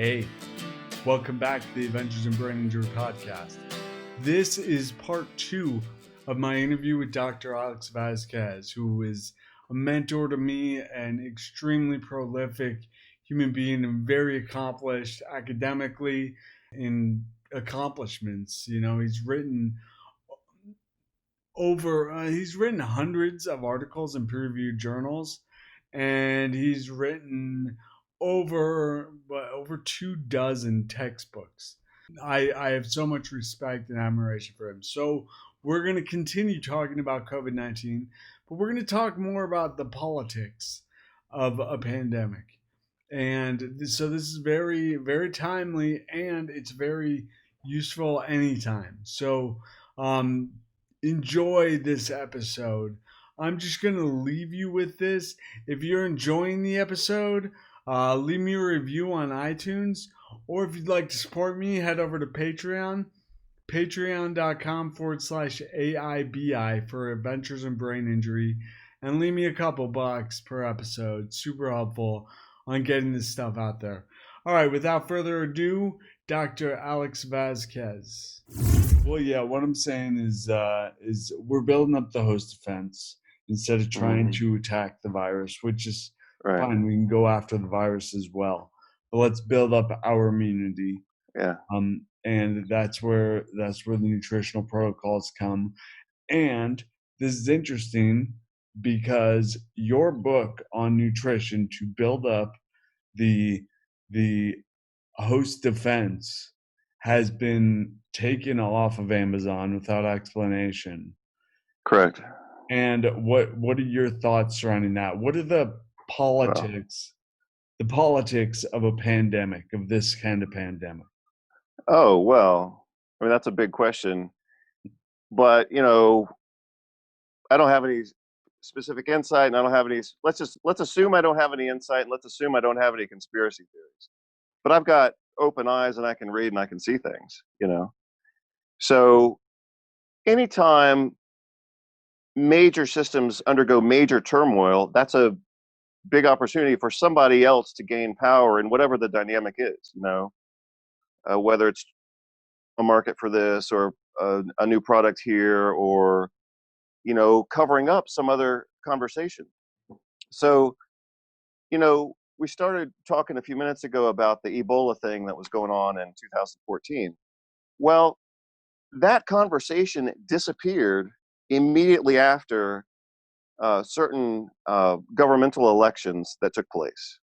Hey, welcome back to the Adventures in Brain Injury podcast. This is part 2 of my interview with Dr. Alex Vasquez, who is a mentor to me, an extremely prolific human being and very accomplished academically in accomplishments. He's written he's written hundreds of articles in peer-reviewed journals, and he's written over 2 dozen textbooks. I have so much respect and admiration for him. So we're going to continue talking about COVID-19, but we're going to talk more about the politics of a pandemic. And so this is very, very timely, and it's very useful anytime. So um, enjoy this episode. I'm just going to leave you with this. If you're enjoying the episode, leave me a review on iTunes, or if you'd like to support me, head over to Patreon, patreon.com/AIBI for Adventures in Brain Injury, and leave me a couple bucks per episode. Super helpful on getting this stuff out there. All right, without further ado, Dr. Alex Vasquez. Well, yeah, what I'm saying is we're building up the host defense instead of trying to attack the virus, which is fine. We can go after the virus as well, but let's build up our immunity. Yeah. And that's where the nutritional protocols come. And this is interesting because your book on nutrition to build up the host defense has been taken off of Amazon without explanation. Correct. And what are your thoughts surrounding that? What are the politics of a pandemic, of this kind of pandemic? Oh, well, I mean, that's a big question, but I don't have any specific insight, and I don't have any, let's assume I don't have any insight, and let's assume I don't have any conspiracy theories, but I've got open eyes and I can read and I can see things, So anytime major systems undergo major turmoil, that's a big opportunity for somebody else to gain power in whatever the dynamic is, whether it's a market for this or a new product here, or covering up some other conversation. So we started talking a few minutes ago about the Ebola thing that was going on in 2014. Well, that conversation disappeared immediately after certain governmental elections that took place.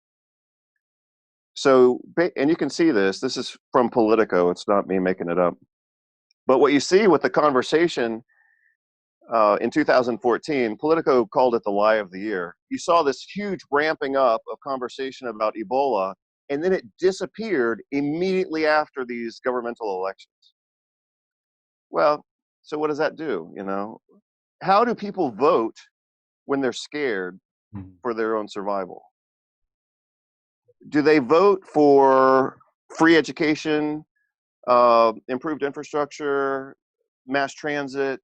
So, and you can see this is from Politico, it's not me making it up. But what you see with the conversation in 2014, Politico called it the lie of the year. You saw this huge ramping up of conversation about Ebola, and then it disappeared immediately after these governmental elections. Well, so what does that do? How do people vote when they're scared for their own survival? Do they vote for free education, improved infrastructure, mass transit,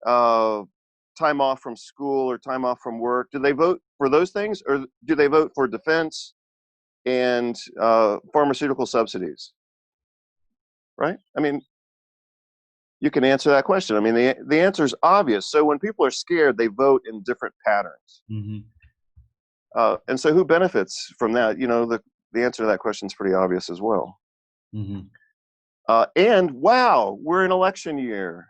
time off from school or time off from work? Do they vote for those things, or do they vote for defense and pharmaceutical subsidies? Right? I mean, you can answer that question. I mean, the answer is obvious. So when people are scared, they vote in different patterns. And so who benefits from that? The answer to that question is pretty obvious as well. And wow, we're in election year.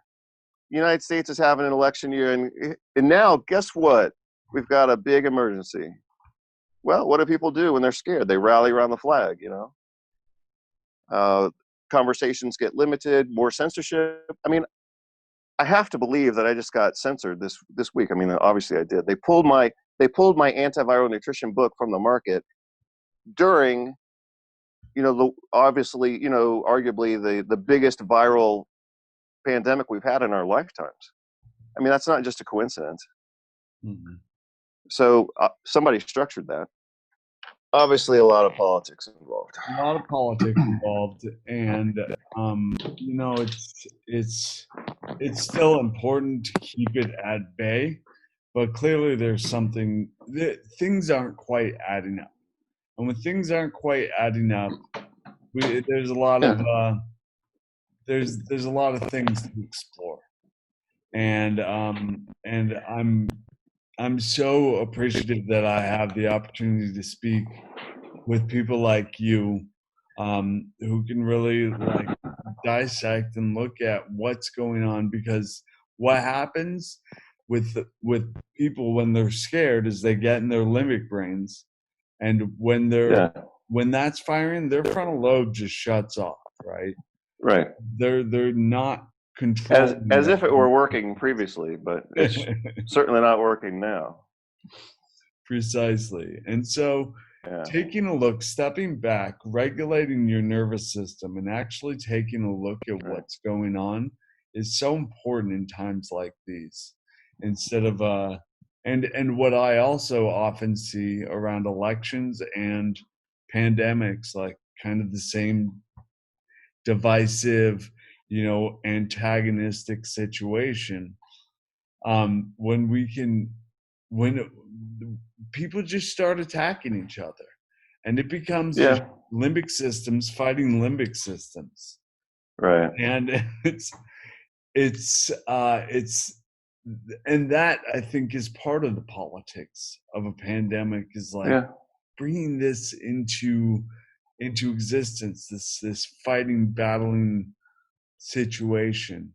The United States is having an election year, and now guess what? We've got a big emergency. Well, what do people do when they're scared? They rally around the flag. Conversations get limited, more censorship. I mean, I have to believe that I just got censored this week. I mean, obviously I did. They pulled my antiviral nutrition book from the market during, arguably the biggest viral pandemic we've had in our lifetimes. I mean, that's not just a coincidence. So somebody structured that. Obviously, a lot of politics involved. And it's still important to keep it at bay, but clearly there's something that things aren't quite adding up. And when things aren't quite adding up, there's a lot of Yeah. there's a lot of things to explore. And I'm so appreciative that I have the opportunity to speak with people like you, who can really like dissect and look at what's going on, because what happens with people when they're scared is they get in their limbic brains, and Yeah. when that's firing, their frontal lobe just shuts off, right? Right. They're not controlling As their if it were working previously, but it's certainly not working now. Precisely. And so Yeah. taking a look, stepping back, regulating your nervous system, and actually taking a look at Right. what's going on is so important in times like these. Instead of and what I also often see around elections and pandemics, like kind of the same divisive, antagonistic situation, when we can when people just start attacking each other, and it becomes just Yeah. limbic systems fighting limbic systems. Right. And it's and that, I think, is part of the politics of a pandemic, is like Yeah. bringing this into existence, this fighting, battling situation.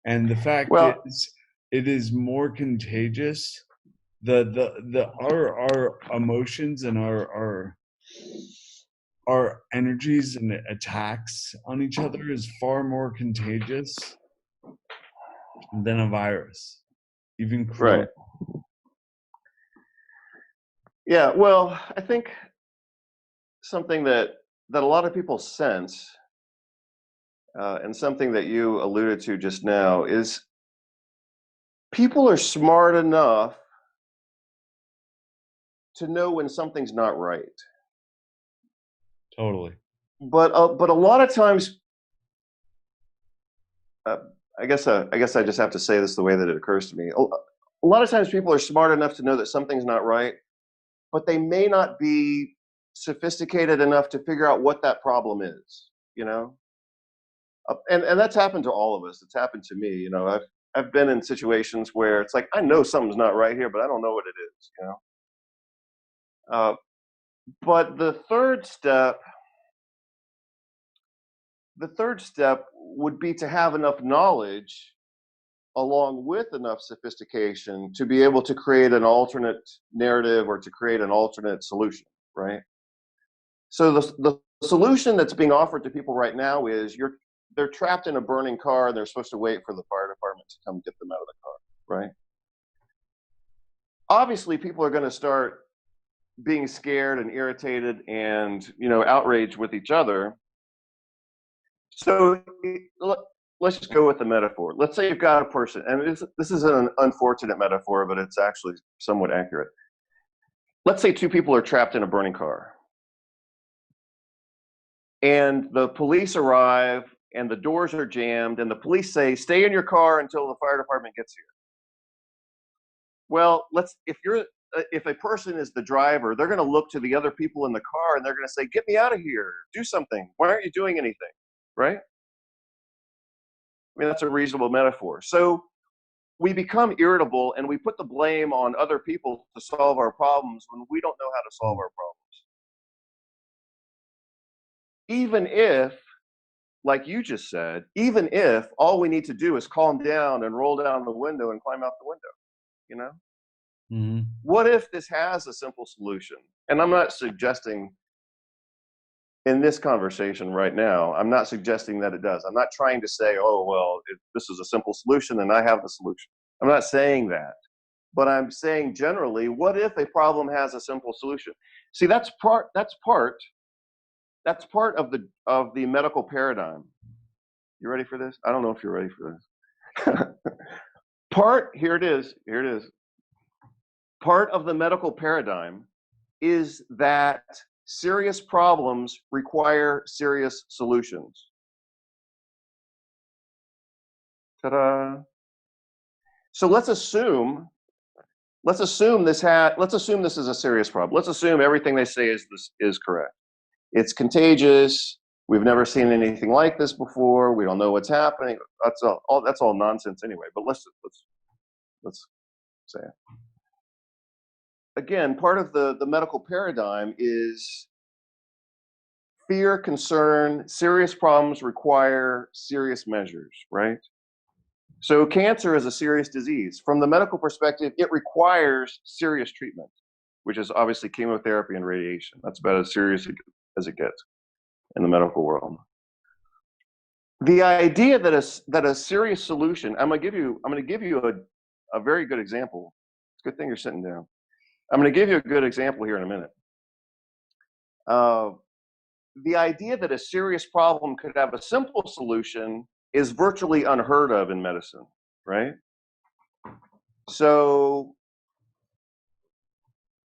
And the fact Well, is, it is more contagious. The our emotions and our energies and attacks on each other is far more contagious than a virus, even corona. right. Yeah. Well, I think something that a lot of people sense, and something that you alluded to just now, is people are smart enough to know when something's not right. Totally. But a lot of times, uh, I guess I just have to say this the way that it occurs to me. A lot of times, people are smart enough to know that something's not right, but they may not be sophisticated enough to figure out what that problem is. You know, and that's happened to all of us. It's happened to me. I've been in situations where it's like I know something's not right here, but I don't know what it is. Uh, but the third step would be to have enough knowledge along with enough sophistication to be able to create an alternate narrative or to create an alternate solution, right? So the solution that's being offered to people right now is they're trapped in a burning car and they're supposed to wait for the fire department to come get them out of the car, right? Obviously, people are going to start being scared and irritated and outraged with each other. So let's just go with the metaphor. Let's say you've got a person, and this is an unfortunate metaphor, but it's actually somewhat accurate. Let's say two people are trapped in a burning car, and the police arrive, and the doors are jammed, and the police say, "Stay in your car until the fire department gets here." Well, if a person is the driver, they're going to look to the other people in the car, and they're going to say, "Get me out of here! Do something! Why aren't you doing anything?" Right? I mean, that's a reasonable metaphor. So we become irritable and we put the blame on other people to solve our problems when we don't know how to solve Mm. our problems. Even if, like you just said, even if all we need to do is calm down and roll down the window and climb out the window, you know? Mhm. What if this has a simple solution? And I'm not suggesting in this conversation right now, I'm not suggesting that it does. I'm not trying to say, oh, well, this is a simple solution and I have the solution. I'm not saying that. But I'm saying generally, what if a problem has a simple solution? See, that's part of the medical paradigm. You ready for this? I don't know if you're ready for this. Here it is. Here it is. Part of the medical paradigm is that serious problems require serious solutions. Ta-da! So let's assume let's assume this is a serious problem. Let's assume everything they say is correct. It's contagious. We've never seen anything like this before. We don't know what's happening. That's all nonsense anyway. But let's say it. Again, part of the medical paradigm is fear, concern, serious problems require serious measures, right? So cancer is a serious disease. From the medical perspective, it requires serious treatment, which is obviously chemotherapy and radiation. That's about as serious as it gets in the medical world. The idea that a serious solution, I'm going to give you a very good example. It's a good thing you're sitting down. I'm going to give you a good example here in a minute. The idea that a serious problem could have a simple solution is virtually unheard of in medicine, right? So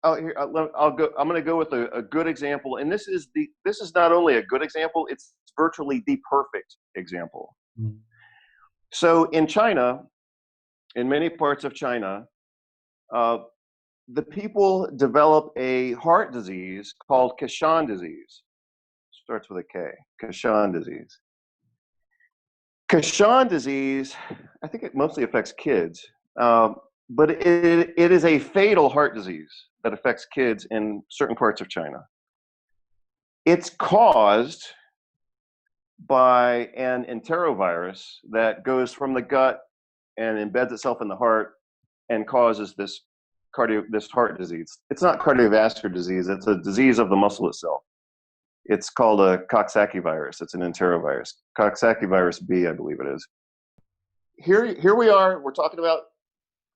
I'm going to go with a good example, and this is not only a good example; it's virtually the perfect example. Mm-hmm. So in China, in many parts of China, the people develop a heart disease called Kashan disease. Starts with a K. Kashan disease. Kashan disease, I think it mostly affects kids, but it is a fatal heart disease that affects kids in certain parts of China. It's caused by an enterovirus that goes from the gut and embeds itself in the heart and causes this heart disease. It's not cardiovascular disease, it's a disease of the muscle itself. It's called a Coxsackie virus. It's an enterovirus. Coxsackie virus B, I believe it is. Here we are. We're talking about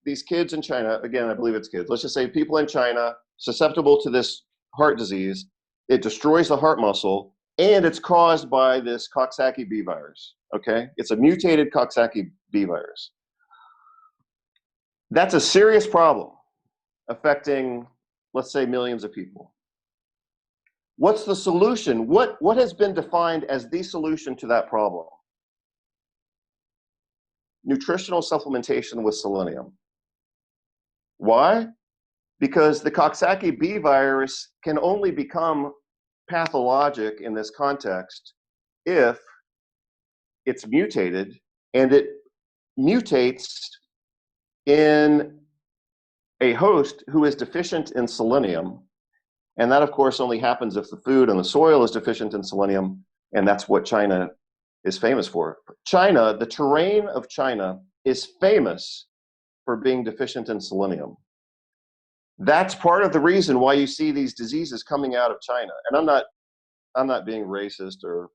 these kids in China. Again, I believe it's kids. Let's just say people in China susceptible to this heart disease. It destroys the heart muscle, and it's caused by this Coxsackie B virus. Okay? It's a mutated Coxsackie B virus. That's a serious problem affecting, let's say, millions of people. What's the solution? What has been defined as the solution to that problem? Nutritional supplementation with selenium. Why? Because the Coxsackie B virus can only become pathologic in this context if it's mutated, and it mutates in a host who is deficient in selenium. And that, of course, only happens if the food and the soil is deficient in selenium, and that's what China is famous for. China, the terrain of China, is famous for being deficient in selenium. That's part of the reason why you see these diseases coming out of China. And I'm not being racist or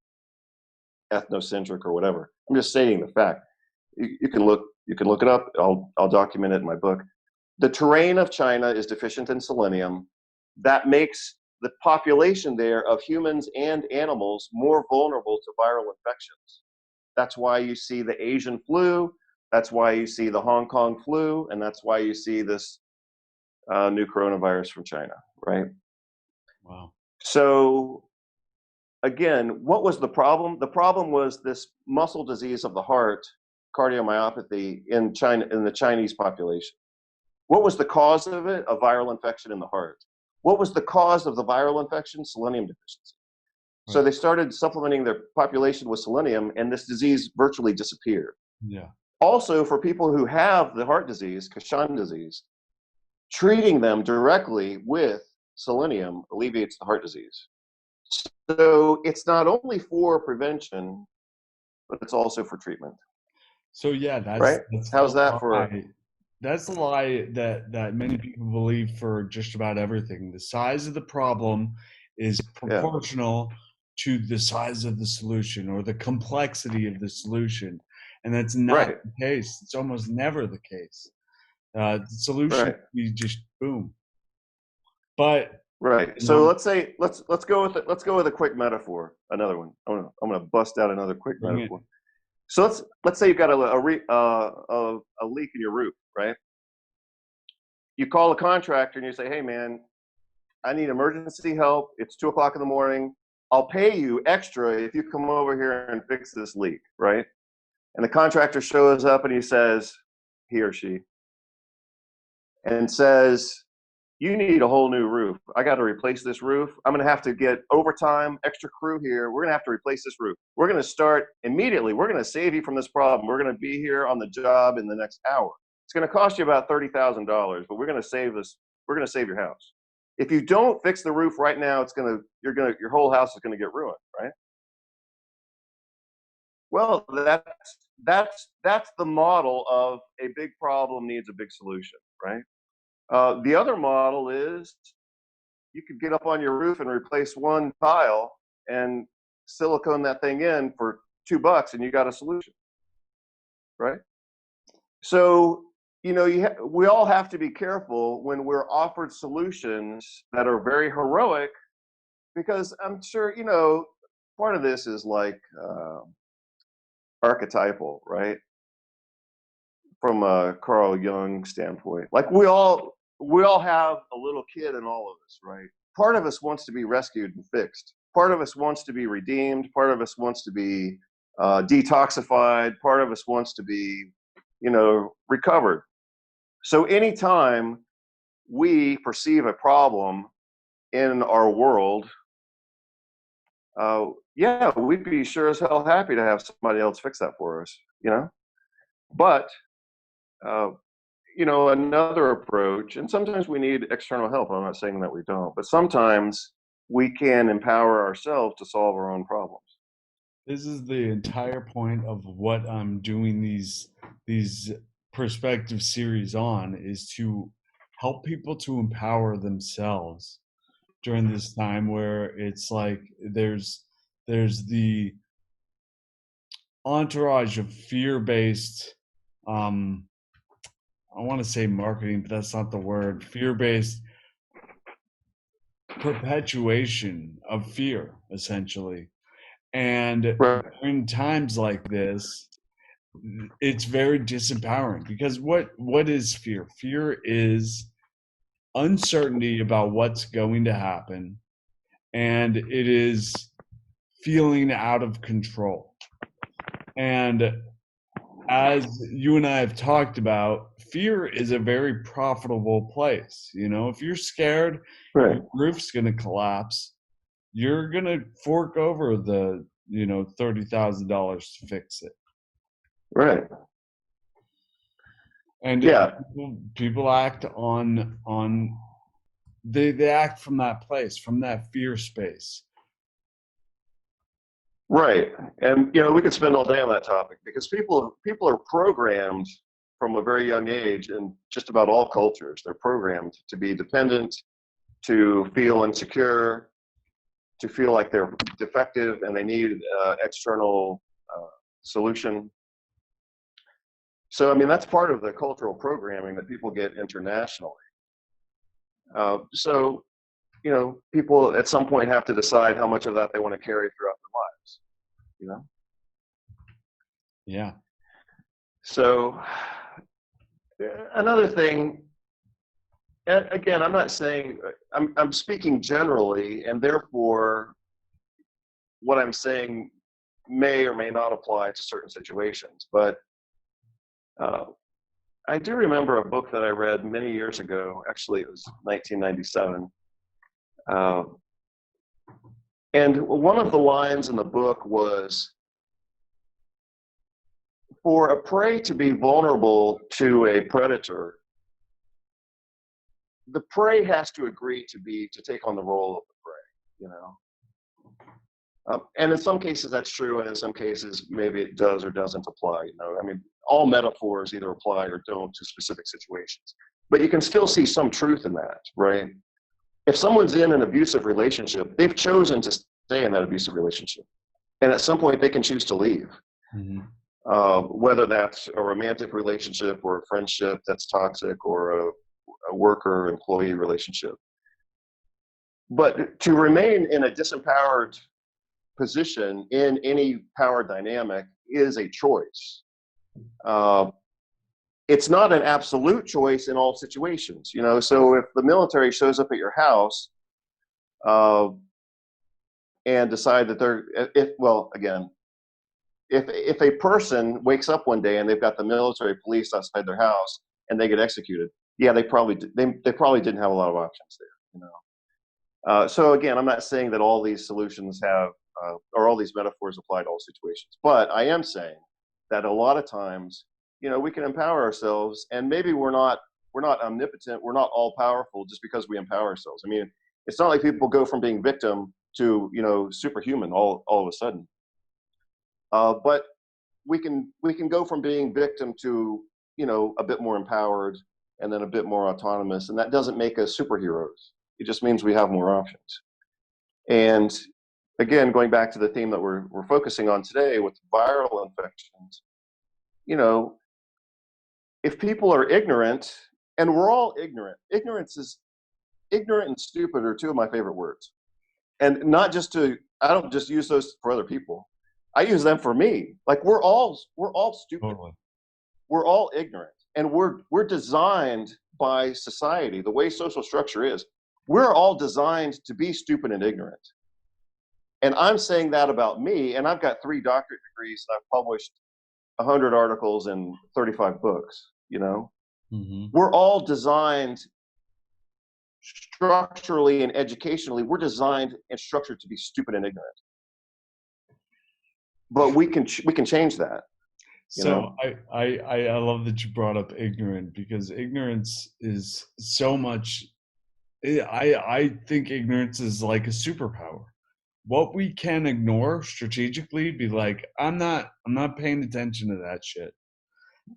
ethnocentric or whatever. I'm just stating the fact. You can look it up. I'll document it in my book. The terrain of China is deficient in selenium. That makes the population there of humans and animals more vulnerable to viral infections. That's why you see the Asian flu. That's why you see the Hong Kong flu. And that's why you see this new coronavirus from China, right? Wow. So again, what was the problem? The problem was this muscle disease of the heart, cardiomyopathy in China, in the Chinese population. What was the cause of it? A viral infection in the heart. What was the cause of the viral infection? Selenium deficiency. Right. So they started supplementing their population with selenium, and this disease virtually disappeared. Yeah. Also, for people who have the heart disease, Kashan disease, treating them directly with selenium alleviates the heart disease. So it's not only for prevention, but it's also for treatment. So yeah, that's how's that for? That's the lie that many people believe for just about everything. The size of the problem is proportional to the size of the solution or the complexity of the solution. And that's not the case. It's almost never the case. The solution you just boom. But so let's go with a quick metaphor. Another one. I'm gonna bust out another quick metaphor. So let's say you've got a leak in your roof, right? You call a contractor and you say, "Hey, man, I need emergency help. It's 2:00 in the morning. I'll pay you extra if you come over here and fix this leak," right? And the contractor shows up and he says, he or she, and says, you need a whole new roof. I got to replace this roof. I'm going to have to get overtime, extra crew here. We're going to have to replace this roof. We're going to start immediately. We're going to save you from this problem. We're going to be here on the job in the next hour. It's going to cost you about $30,000, but we're going to save this. We're going to save your house. If you don't fix the roof right now, your whole house is going to get ruined, right? Well, that's the model of a big problem needs a big solution, right? The other model is you could get up on your roof and replace one tile and silicone that thing in for $2 and you got a solution, right? So, we all have to be careful when we're offered solutions that are very heroic, because I'm sure, part of this is like archetypal, right? From a Carl Jung standpoint, like we all have a little kid in all of us, right? Part of us wants to be rescued and fixed. Part of us wants to be redeemed. Part of us wants to be detoxified. Part of us wants to be, recovered. So anytime we perceive a problem in our world, yeah, we'd be sure as hell happy to have somebody else fix that for us, But uh, another approach, and sometimes we need external help. I'm not saying that we don't, but sometimes we can empower ourselves to solve our own problems. This is the entire point of what I'm doing these perspective series on, is to help people to empower themselves during this time where it's like there's the entourage of fear-based, I want to say marketing, but that's not the word. Fear-based perpetuation of fear, essentially. And Right, in times like this, it's very disempowering, because what is fear? Fear is uncertainty about what's going to happen, and it is feeling out of control. And as you and I have talked about, fear is a very profitable place. If you're scared right, your roof's going to collapse, you're going to fork over the, $30,000 to fix it. right. And Yeah, people act on they act from that place, from that fear space. right. And we could spend all day on that topic, because people are programmed from a very young age in just about all cultures. They're programmed to be dependent, to feel insecure, to feel like they're defective and they need external solution. So, I mean, that's part of the cultural programming that people get internationally. So, people at some point have to decide how much of that they want to carry throughout their lives, you know? Yeah. So, another thing, again, I'm not saying, I'm speaking generally, and therefore what I'm saying may or may not apply to certain situations. But I do remember a book that I read many years ago. Actually, it was 1997. And one of the lines in the book was, for a prey to be vulnerable to a predator, the prey has to agree to take on the role of the prey. And in some cases that's true, and in some cases maybe it does or doesn't apply. I mean, all metaphors either apply or don't to specific situations, but you can still see some truth in that, right? If someone's in an abusive relationship, they've chosen to stay in that abusive relationship, and at some point they can choose to leave. Mm-hmm. Whether that's a romantic relationship or a friendship that's toxic, or a worker-employee relationship. But to remain in a disempowered position in any power dynamic is a choice. It's not an absolute choice in all situations, So if the military shows up at your house and decide that if a person wakes up one day and they've got the military police outside their house and they get executed, yeah, they probably didn't have a lot of options there, you know. So again, I'm not saying that all these solutions have or all these metaphors apply to all situations, but I am saying that a lot of times, you know, we can empower ourselves, and maybe we're not omnipotent, we're not all powerful just because we empower ourselves. I mean, it's not like people go from being victim to, you know, superhuman all of a sudden. But we can go from being victim to, you know, a bit more empowered, and then a bit more autonomous, and that doesn't make us superheroes. It just means we have more options. And again, going back to the theme that we're focusing on today with viral infections, you know, if people are ignorant, and we're all ignorant, ignorant and stupid are two of my favorite words. And not just to, I don't just use those for other people. I use them for me. Like we're all stupid. Totally. We're all ignorant, and we're designed by society, the way social structure is. We're all designed to be stupid and ignorant. And I'm saying that about me, and I've got 3 doctorate degrees, and I've published 100 articles and 35 books, you know. Mm-hmm. We're all designed structurally and educationally, we're designed and structured to be stupid and ignorant. But we can change that, you So know. I love that you brought up ignorant, because ignorance is so much. I think ignorance is like a superpower. What we can ignore strategically, be like, I'm not paying attention to that shit.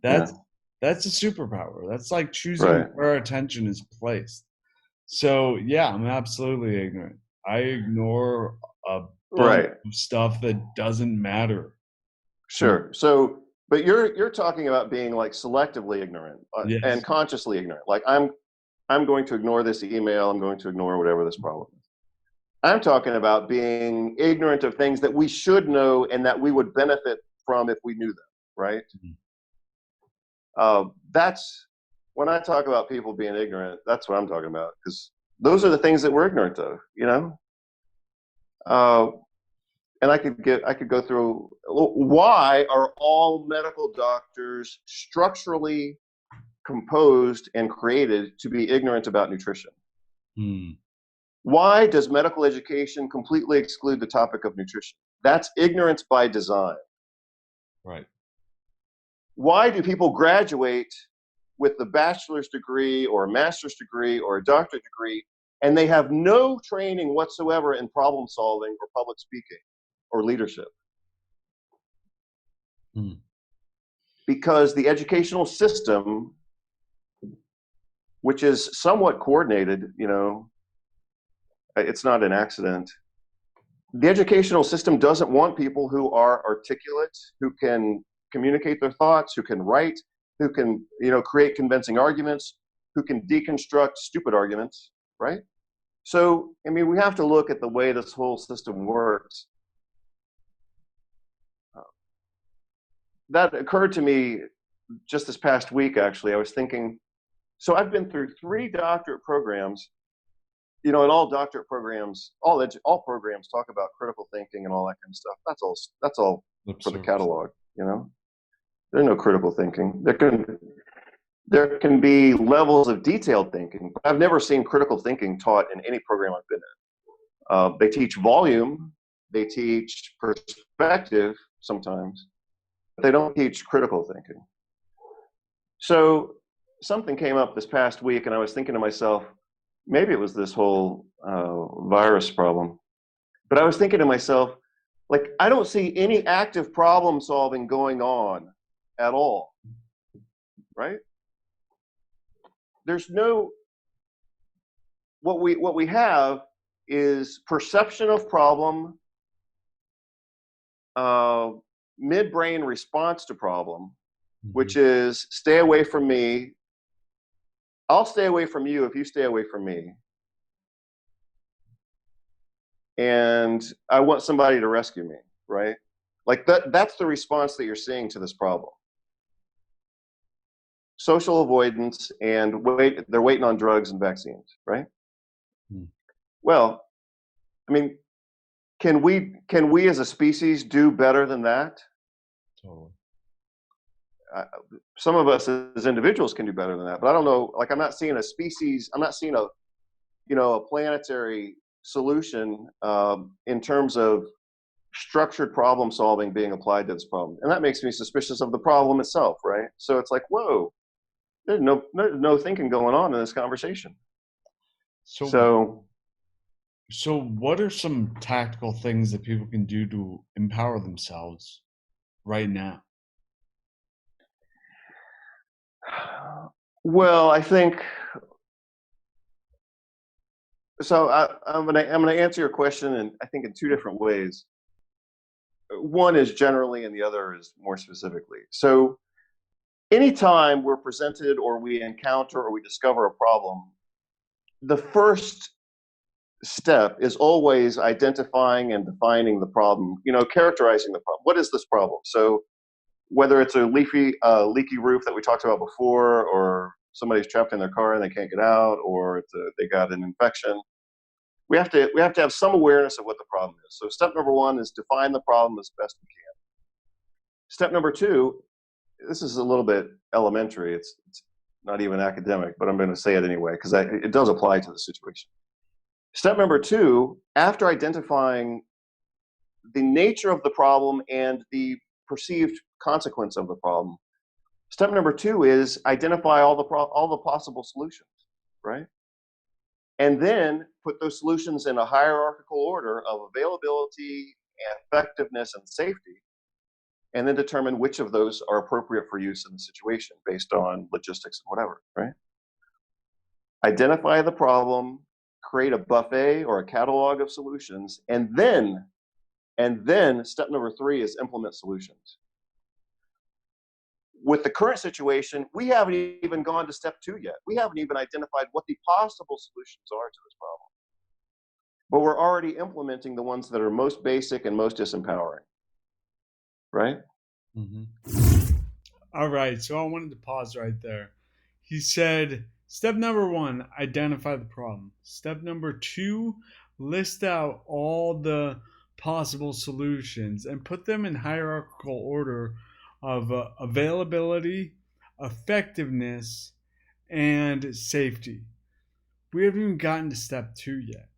Yeah, That's that's a superpower. That's like choosing right, where our attention is placed. So yeah, I'm absolutely ignorant. I ignore a bunch right, of stuff that doesn't matter to me. sure. So, but you're talking about being like selectively ignorant and Yes. consciously ignorant. Like I'm going to ignore this email. I'm going to ignore whatever this problem is. I'm talking about being ignorant of things that we should know and that we would benefit from if we knew them, right? Mhm. That's when I talk about people being ignorant, that's what I'm talking about, because those are the things that we're ignorant of, you know. Uh, and I could go through why are all medical doctors structurally composed and created to be ignorant about nutrition? Hmm. Why does medical education completely exclude the topic of nutrition? That's ignorance by design. Right. Why do people graduate with a bachelor's degree or a master's degree or a doctorate degree and they have no training whatsoever in problem solving or public speaking or leadership? Hmm. Because the educational system, which is somewhat coordinated, you know, it's not an accident. The educational system doesn't want people who are articulate, who can communicate their thoughts, who can write, who can, you know, create convincing arguments, who can deconstruct stupid arguments, right? So, I mean, we have to look at the way this whole system works. That occurred to me just this past week, actually. I was thinking, so I've been through 3 doctorate programs, you know, and all doctorate programs, all programs talk about critical thinking and all that kind of stuff. That's all Lip for the service. catalog, you know. There's no critical thinking. There can be levels of detailed thinking, but I've never seen critical thinking taught in any program I've been in. They teach volume, they teach perspective sometimes, but they don't teach critical thinking. So something came up this past week, and I was thinking to myself, maybe it was this whole virus problem, but I was thinking to myself, like, I don't see any active problem solving going on at all, right? There's no, what we have is perception of problem, uh, midbrain response to problem, Mm-hmm. which is stay away from me. I'll stay away from you if you stay away from me. And I want somebody to rescue me, right? Like that's the response that you're seeing to this problem. Social avoidance and they're waiting on drugs and vaccines, right? Hmm. Well, I mean, can we as a species do better than that? Totally. some of us as individuals can do better than that. But I don't know. Like, I'm not seeing a species. I'm not seeing a planetary solution in terms of structured problem solving being applied to this problem, and that makes me suspicious of the problem itself, right? So it's like, whoa, there's no thinking going on in this conversation. So, So, so what are some tactical things that people can do to empower themselves right now? well, I think so. I'm gonna answer your question, and I think in two different ways. One is generally, and the other is more specifically. So, anytime we're presented or we encounter or we discover a problem, the first step is always identifying and defining the problem, characterizing the problem. What is this problem? So whether it's a leaky roof that we talked about before, or somebody's trapped in their car and they can't get out, or they got an infection, we have to have some awareness of what the problem is. So step number one is define the problem as best we can. Step number two, this is a little bit elementary. It's not even academic, but I'm going to say it anyway because it does apply to the situation. Step number two, after identifying the nature of the problem and the perceived consequence of the problem, step number two is identify all the possible solutions, right? And then put those solutions in a hierarchical order of availability, effectiveness, and safety, and then determine which of those are appropriate for use in the situation based on logistics and whatever, right? Identify the problem, create a buffet or a catalog of solutions, and then step number three is implement solutions. With the current situation, we haven't even gone to step two yet. We haven't even identified what the possible solutions are to this problem. But we're already implementing the ones that are most basic and most disempowering, right? Mm-hmm. All right, so I wanted to pause right there. He said, step number one, identify the problem. Step number two, list out all the possible solutions and put them in hierarchical order of availability, effectiveness, and safety. We haven't even gotten to step two yet.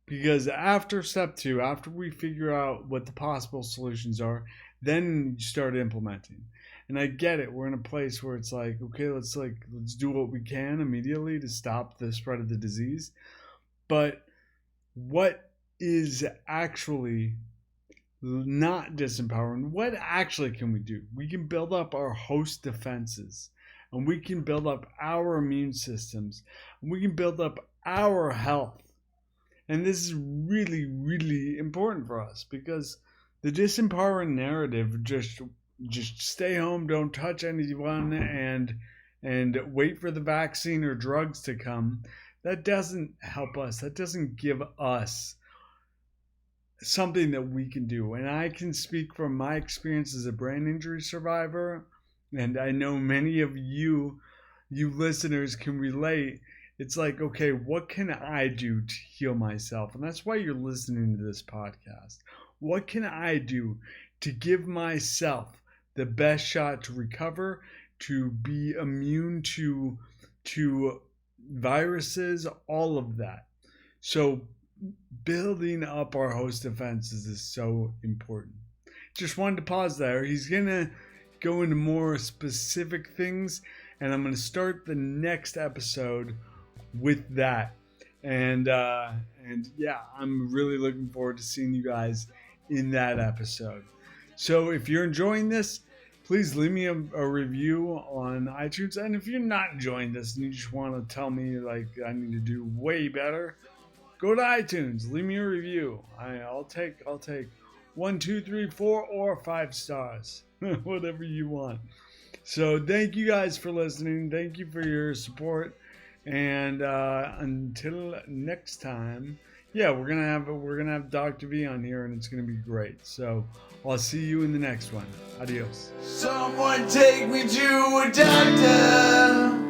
Because after step two, after we figure out what the possible solutions are, then you start implementing. And I get it. We're in a place where it's like, okay, let's do what we can immediately to stop the spread of the disease. But what is actually not disempowering? What actually can we do? We can build up our host defenses, and we can build up our immune systems, and we can build up our health. And this is really, really important for us because the disempowering narrative, just stay home, don't touch anyone, and wait for the vaccine or drugs to come, that doesn't help us. That doesn't give us something that we can do. And I can speak from my experience as a brain injury survivor, and I know many of you listeners can relate. It's like, okay, what can I do to heal myself? And that's why you're listening to this podcast. What can I do to give myself the best shot to recover, to be immune to viruses, all of that. So building up our host defenses is so important. Just wanted to pause there. He's going to go into more specific things, and I'm going to start the next episode with that. And yeah, I'm really looking forward to seeing you guys in that episode. So if you're enjoying this, please leave me a review on iTunes. And if you're not enjoying this and you just want to tell me like I need to do way better, go to iTunes, leave me a review. I'll take 1, 2, 3, 4, or 5 stars, whatever you want. So thank you guys for listening. Thank you for your support. And until next time, yeah, we're gonna have Dr. V on here, and it's gonna be great. So I'll see you in the next one. Adios. Someone take me to a doctor.